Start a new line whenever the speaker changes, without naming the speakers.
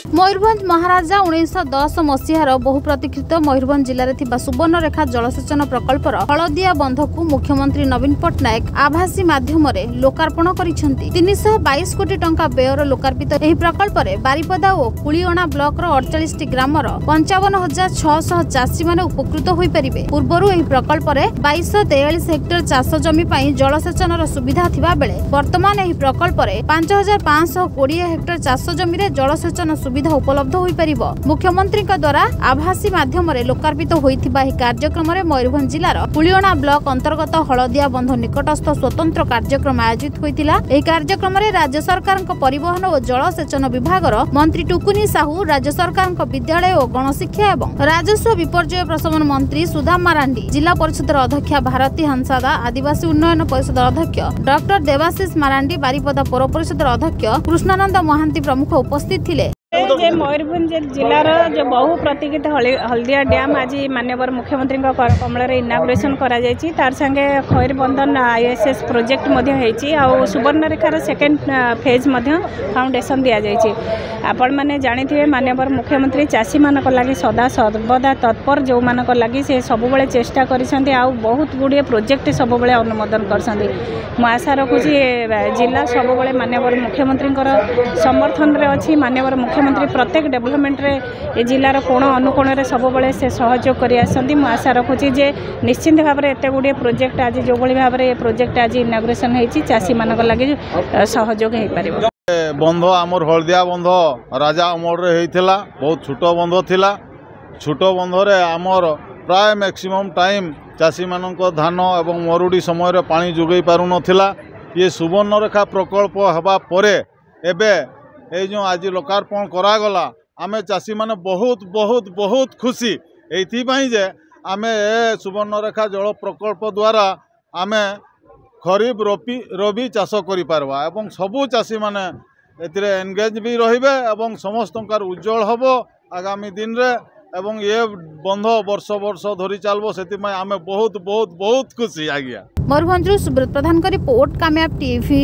मयूरभंज महाराजा 1910 मसीहार बहुप्रतीक्षित मयूरभंज जिले में सुवर्णरेखा जलसेचन प्रकल्पर हलदिया बंध को मुख्यमंत्री नवीन पट्टनायक आभासी माध्यम लोकार्पण कर 322 कोटी टंका व्ययर लोकार्पित यह प्रकल्प बारिपदा और कुलियणा ब्लॉक 48 ग्रामर 55,600 चाषी मैंने उपकृत हो पारे। पूर्वर यह प्रकल्प 2243 हेक्टर चाष जमी जलसेचन सुविधा थिबा बेले वर्तमान यह प्रकल्प 5,520 हेक्टर चाष जमी जलसेचन सुविधा उपलब्ध हो पारिबो। मुख्यमंत्री द्वारा आभासी माध्यम लोकार्पित होइथिबा एही कार्यक्रम रे मयूरभंज जिलार कुलियणा ब्लॉक अंतर्गत हलदिया बंध निकटस्थ स्वतंत्र कार्यक्रम आयोजित होइतिला। एही कार्यक्रम रे राज्य सरकार परिवहन और जलसेचन विभागर मंत्री टुकुनी साहू, राज्य सरकार विद्यालय और गणशिक्षा एवं राजस्व विपर्यय प्रशमन मंत्री सुधा मारांडी, जिला परिषद अध्यक्ष भारती हंसादा, आदिवासी उन्नयन परिषद अध्यक्ष डॉक्टर देवाशीष मारांडी, बारिपदा पौर परिषद अध्यक्ष कृष्णानंद महांती प्रमुख उपस्थित थिले।
मयूरभंज जिलार जो बहु प्रतीक्षित हल्दिया डैम आज माननीय मुख्यमंत्री कमल इनागुरेसन कर संगे खैरबंधन ISS प्रोजेक्ट सुवर्णरेखार सेकेंड फेज फाउंडेशन दि जाइए। आपण मैंने जानी थे माननीय मुख्यमंत्री चाषी मान लगी सदा सर्वदा तत्पर जो मान लगी से सब चेष्टा कर बहुत गुड़े प्रोजेक्ट सब अनुमोदन कर आशा रखुची जिला सब माननीय मुख्यमंत्री समर्थन रे अच्छी। माननीय मुख्यमंत्री प्रत्येक डेवलपमेंट रे ए जिलार कोण अनुकोण रे सब बळे से सहयोग करि आसंती। मु आशा रखुची जे निश्चित भाव में एत गुड़े प्रोजेक्ट आज जो भाई भाव में प्रोजेक्ट आज इनागुरेसन होती चाषी मान लगे सहयोग हो पार।
बंध आमर हलदिया बंध राजा अमर होता बहुत छोट बंध थिला। छोट बंधरे आमर प्राय मैक्सिमम टाइम चाषी मान धान एवं मरुड़ी समय पानी जोगई पारु नथिला। ये सुवर्णरेखा प्रकल्प हवा परे एबे ए जो आज लोकार्पण करागला आमे चाषी माने बहुत बहुत बहुत खुशी एइथिपाई जे आमे सुवर्णरेखा जल प्रकल्प द्वारा आमे खरीफ रबी चाष करि पारबा एवं सबु चाषी माने एतिरे एंगेज भी रहिबे एवं समस्तंकार उज्जवल हबो आगामी दिन रे एवं ये बंध वर्ष वर्ष धरी चलबो। सेतिमाय आमे बहुत बहुत बहुत खुशी आगिया।
मयूरभंज सुब्रत प्रधान का रिपोर्ट कामयाब टीवी।